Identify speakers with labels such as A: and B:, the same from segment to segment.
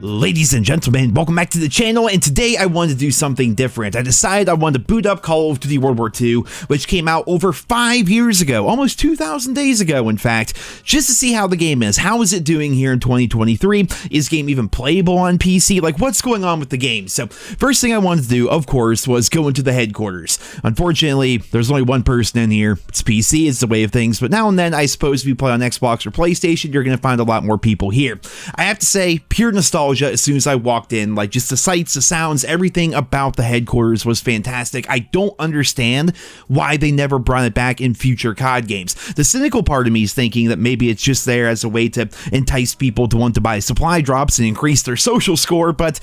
A: Ladies and gentlemen, welcome back to the channel, and today I wanted to do something different. I decided I wanted to boot up Call of Duty World War II, which came out over 5 years ago, almost 2,000 days ago, in fact, just to see how the game is. How is it doing here in 2023? Is the game even playable on PC? Like, what's going on with the game? So, first thing I wanted to do, of course, was go into the headquarters. Unfortunately, there's only one person in here. It's PC, it's the way of things, but now and then, I suppose if you play on Xbox or PlayStation, you're going to find a lot more people here. I have to say, pure nostalgia. As soon as I walked in, like, just the sights, the sounds, everything about the headquarters was fantastic. I don't understand why they never brought it back in future COD games. The cynical part of me is thinking that maybe it's just there as a way to entice people to want to buy supply drops and increase their social score, but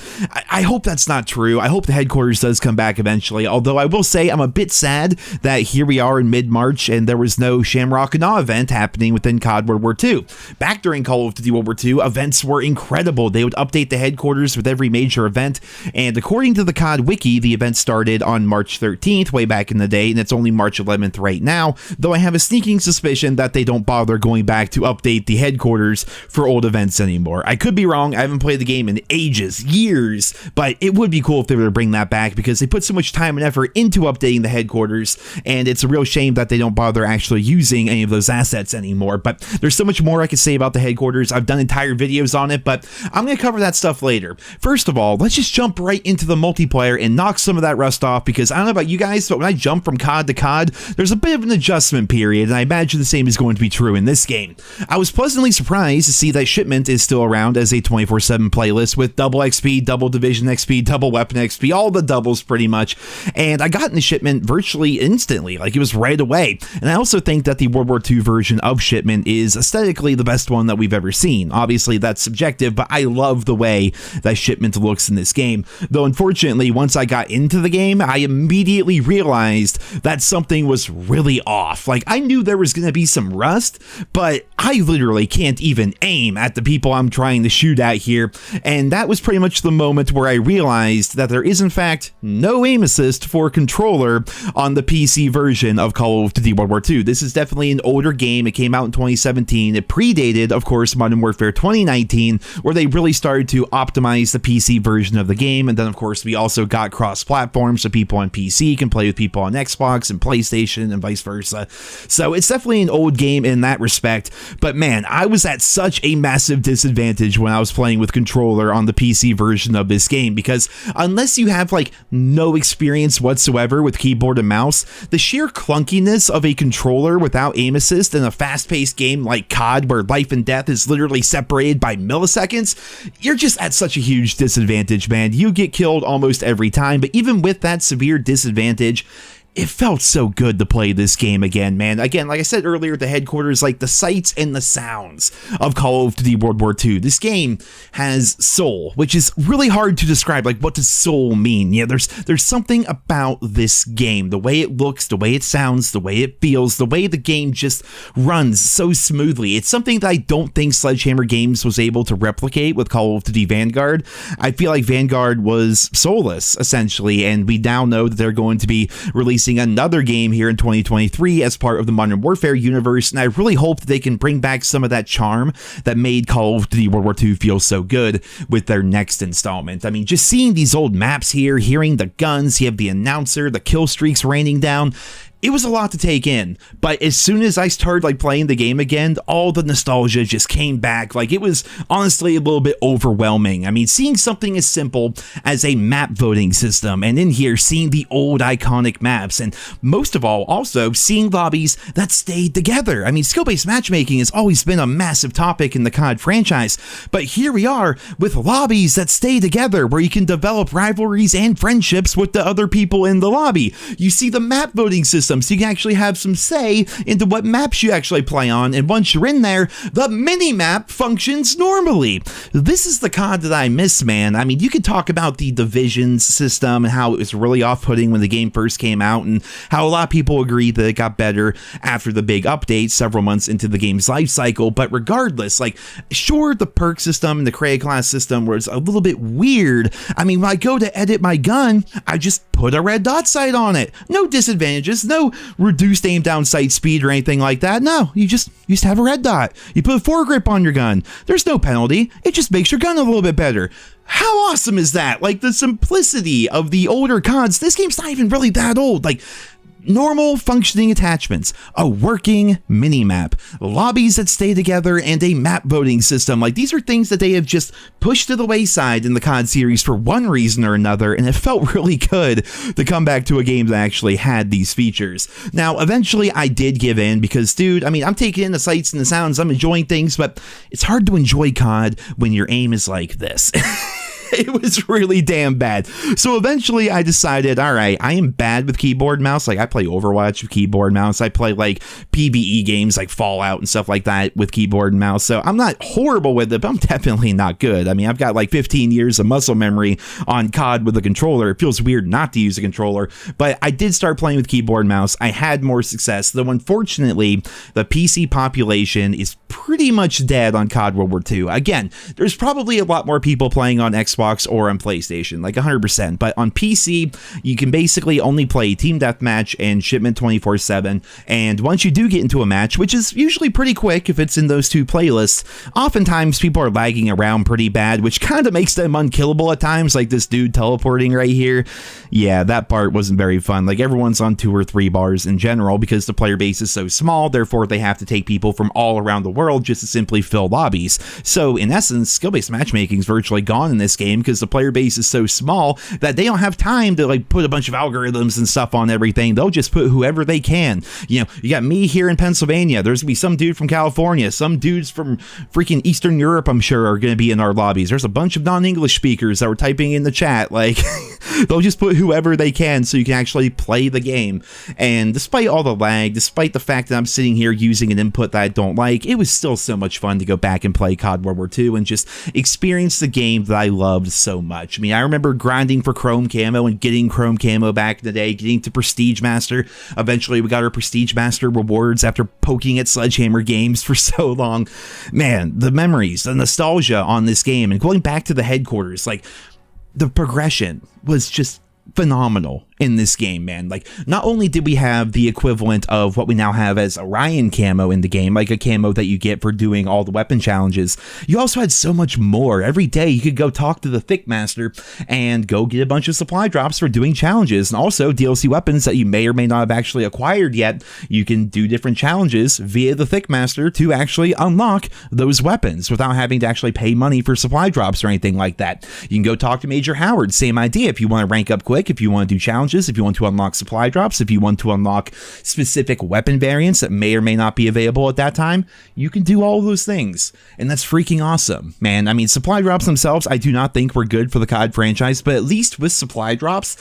A: I hope that's not true. I hope the headquarters does come back eventually, although I will say I'm a bit sad that here we are in mid-March and there was no Shamrock and Awe event happening within COD World War II. Back during Call of Duty World War II, events were incredible. They would update the headquarters with every major event, and according to the COD Wiki, the event started on March 13th, way back in the day, and it's only March 11th right now, though I have a sneaking suspicion that they don't bother going back to update the headquarters for old events anymore. I could be wrong, I haven't played the game in ages, years, but it would be cool if they were to bring that back because they put so much time and effort into updating the headquarters, and it's a real shame that they don't bother actually using any of those assets anymore. But there's so much more I could say about the headquarters. I've done entire videos on it, but I'm going to cover that stuff later. First of all, let's just jump right into the multiplayer and knock some of that rust off, because I don't know about you guys, but when I jump from COD to COD, there's a bit of an adjustment period, and I imagine the same is going to be true in this game. I was pleasantly surprised to see that Shipment is still around as a 24/7 playlist with double XP, double Division XP, double Weapon XP, all the doubles pretty much, and I got into Shipment virtually instantly, like it was right away. And I also think that the World War II version of Shipment is aesthetically the best one that we've ever seen. Obviously that's subjective, but I love the way that Shipment looks in this game, though unfortunately once I got into the game I immediately realized that something was really off. Like, I knew there was going to be some rust, but I literally can't even aim at the people I'm trying to shoot at here, and that was pretty much the moment where I realized that there is in fact no aim assist for controller on the PC version of Call of Duty World War II. This is definitely an older game. It came out in 2017. It predated, of course, Modern Warfare 2019, where they really started to optimize the PC version of the game, and then of course we also got cross-platform, so people on PC can play with people on Xbox and PlayStation and vice versa. So it's definitely an old game in that respect, but man, I was at such a massive disadvantage when I was playing with controller on the PC version of this game, because unless you have like no experience whatsoever with keyboard and mouse, the sheer clunkiness of a controller without aim assist in a fast-paced game like COD, where life and death is literally separated by milliseconds, you're just at such a huge disadvantage, man. You get killed almost every time, but even with that severe disadvantage, it felt so good to play this game again, man. Again, like I said earlier, the headquarters, like the sights and the sounds of Call of Duty World War II. This game has soul, which is really hard to describe. Like, what does soul mean? Yeah, there's something about this game. The way it looks, the way it sounds, the way it feels, the way the game just runs so smoothly. It's something that I don't think Sledgehammer Games was able to replicate with Call of Duty Vanguard. I feel like Vanguard was soulless, essentially, and we now know that they're going to be releasing another game here in 2023 as part of the Modern Warfare universe, and I really hope that they can bring back some of that charm that made Call of Duty World War II feel so good with their next installment. I mean, just seeing these old maps here, hearing the guns, you have the announcer, the kill streaks raining down, it was a lot to take in, but as soon as I started like playing the game again, all the nostalgia just came back. Like, it was honestly a little bit overwhelming. I mean, seeing something as simple as a map voting system, and in here seeing the old iconic maps, and most of all, also seeing lobbies that stayed together. I mean, skill-based matchmaking has always been a massive topic in the COD franchise, but here we are with lobbies that stay together, where you can develop rivalries and friendships with the other people in the lobby. You see the map voting system, so you can actually have some say into what maps you actually play on, and once you're in there, the mini-map functions normally. This is the COD that I miss, man. I mean, you could talk about the divisions system and how it was really off-putting when the game first came out, and how a lot of people agree that it got better after the big update several months into the game's life cycle, but regardless, like, sure, the perk system and the create class system was a little bit weird. I mean, when I go to edit my gun, I just put a red dot sight on it. No disadvantages, no no reduced aim down sight speed or anything like that. No, you just have a red dot. You put a foregrip on your gun. There's no penalty. It just makes your gun a little bit better. How awesome is that? Like, the simplicity of the older CODs. This game's not even really that old. Like, normal functioning attachments, a working mini-map, lobbies that stay together, and a map voting system. Like, these are things that they have just pushed to the wayside in the COD series for one reason or another, and it felt really good to come back to a game that actually had these features. Now, eventually I did give in because, dude, I mean, I'm taking in the sights and the sounds, I'm enjoying things, but it's hard to enjoy COD when your aim is like this. It was really damn bad. So eventually I decided, all right, I am bad with keyboard and mouse. Like, I play Overwatch with keyboard and mouse. I play like PvE games like Fallout and stuff like that with keyboard and mouse. So I'm not horrible with it, but I'm definitely not good. I mean, I've got like 15 years of muscle memory on COD with a controller. It feels weird not to use a controller, but I did start playing with keyboard and mouse. I had more success, though unfortunately the PC population is pretty much dead on COD World War II. Again, there's probably a lot more people playing on Xbox or on PlayStation, like 100%, but on PC, you can basically only play Team Deathmatch and Shipment 24/7, and once you do get into a match, which is usually pretty quick if it's in those two playlists, oftentimes people are lagging around pretty bad, which kind of makes them unkillable at times, like this dude teleporting right here. Yeah, that part wasn't very fun. Like, everyone's on 2 or 3 bars in general because the player base is so small, therefore they have to take people from all around the world just to simply fill lobbies. So in essence, skill-based matchmaking is virtually gone in this game because the player base is so small that they don't have time to like put a bunch of algorithms and stuff on everything. They'll just put whoever they can. You know, you got me here in Pennsylvania. There's gonna be some dude from California, some dudes from freaking Eastern Europe, I'm sure, are gonna be in our lobbies. There's a bunch of non-English speakers that were typing in the chat. Like, they'll just put whoever they can so you can actually play the game. And despite all the lag, despite the fact that I'm sitting here using an input that I don't like, it was still so much fun to go back and play COD World War II and just experience the game that I loved so much. I mean, I remember grinding for Chrome Camo and getting Chrome Camo back in the day, getting to Prestige Master. Eventually, we got our Prestige Master rewards after poking at Sledgehammer Games for so long. Man, the memories, the nostalgia on this game, and going back to the headquarters, like, the progression was just phenomenal in this game, man. Like, not only did we have the equivalent of what we now have as Orion camo in the game, like a camo that you get for doing all the weapon challenges, you also had so much more. Every day you could go talk to the Thick Master and go get a bunch of supply drops for doing challenges, and also DLC weapons that you may or may not have actually acquired yet. You can do different challenges via the Thick Master to actually unlock those weapons without having to actually pay money for supply drops or anything like that. You can go talk to Major Howard, same idea. If you want to rank up quick, if you want to do challenges, if you want to unlock supply drops, if you want to unlock specific weapon variants that may or may not be available at that time, you can do all of those things. And that's freaking awesome, man. I mean, supply drops themselves, I do not think were good for the COD franchise, but at least with supply drops,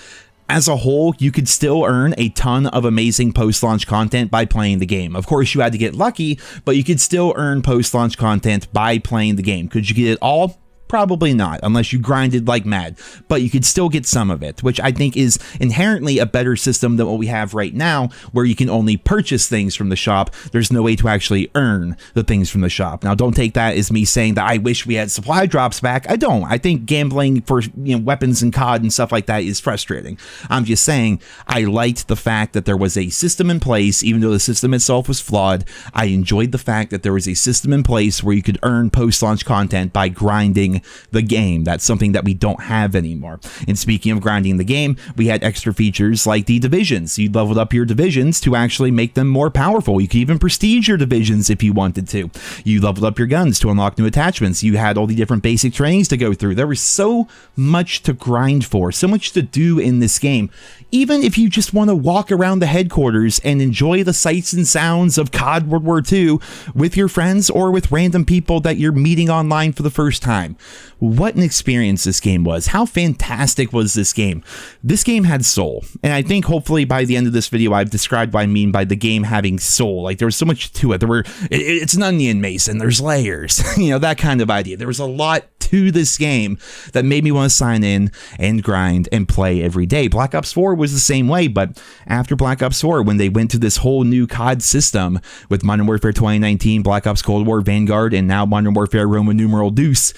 A: as a whole, you could still earn a ton of amazing post-launch content by playing the game. Of course, you had to get lucky, but you could still earn post-launch content by playing the game. Could you get it all? Probably not, unless you grinded like mad, but you could still get some of it, which I think is inherently a better system than what we have right now, where you can only purchase things from the shop. There's no way to actually earn the things from the shop. Now, don't take that as me saying that I wish we had supply drops back. I don't. I think gambling for, you know, weapons and COD and stuff like that is frustrating. I'm just saying I liked the fact that there was a system in place, even though the system itself was flawed. I enjoyed the fact that there was a system in place where you could earn post-launch content by grinding the game. That's something that we don't have anymore. And speaking of grinding the game, we had extra features like the divisions. You leveled up your divisions to actually make them more powerful. You could even prestige your divisions if you wanted to. You leveled up your guns to unlock new attachments. You had all the different basic trainings to go through. There was so much to grind for, so much to do in this game. Even if you just want to walk around the headquarters and enjoy the sights and sounds of COD World War II with your friends or with random people that you're meeting online for the first time. What an experience this game was. How fantastic was this game? This game had soul. And I think hopefully by the end of this video, I've described what I mean by the game having soul. Like, there was so much to it. It's an onion, Mason. There's layers, you know, that kind of idea. There was a lot to this game that made me want to sign in and grind and play every day. Black Ops 4 was the same way, but after Black Ops 4, when they went to this whole new COD system with Modern Warfare 2019, Black Ops Cold War, Vanguard, and now Modern Warfare Roman numeral Deuce,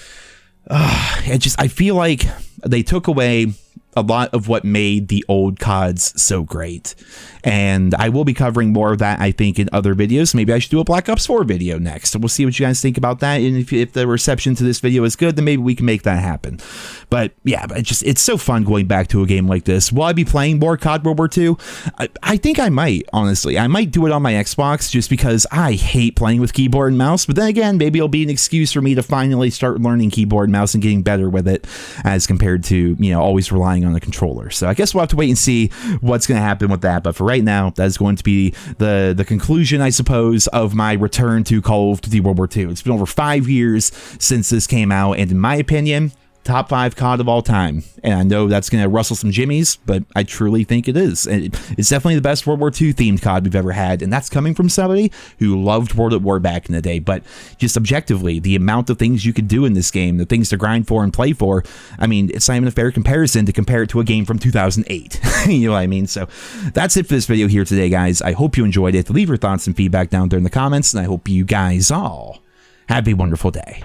A: I feel like they took away a lot of what made the old CODs so great. And I will be covering more of that, I think, in other videos. Maybe I should do a Black Ops 4 video next. So we'll see what you guys think about that. And if the reception to this video is good, then maybe we can make that happen. But yeah, it's so fun going back to a game like this. Will I be playing more COD World War II? I think I might, honestly. I might do it on my Xbox just because I hate playing with keyboard and mouse. But then again, maybe it'll be an excuse for me to finally start learning keyboard and mouse and getting better with it as compared to, you know, always relying on the controller. So I guess we'll have to wait and see what's going to happen with that. But for right now, that is going to be the conclusion, I suppose, of my return to Call of Duty World War II. It's been over 5 years since this came out, and in my opinion, top 5 COD of all time. And I know that's going to rustle some jimmies, but I truly think it is. It's definitely the best World War II themed COD we've ever had, and that's coming from somebody who loved World at War back in the day. But just objectively, the amount of things you could do in this game, the things to grind for and play for, I mean, it's not even a fair comparison to compare it to a game from 2008. You know what I mean? So that's it for this video here today, guys. I hope you enjoyed it. Leave your thoughts and feedback down there in the comments, and I hope you guys all have a wonderful day.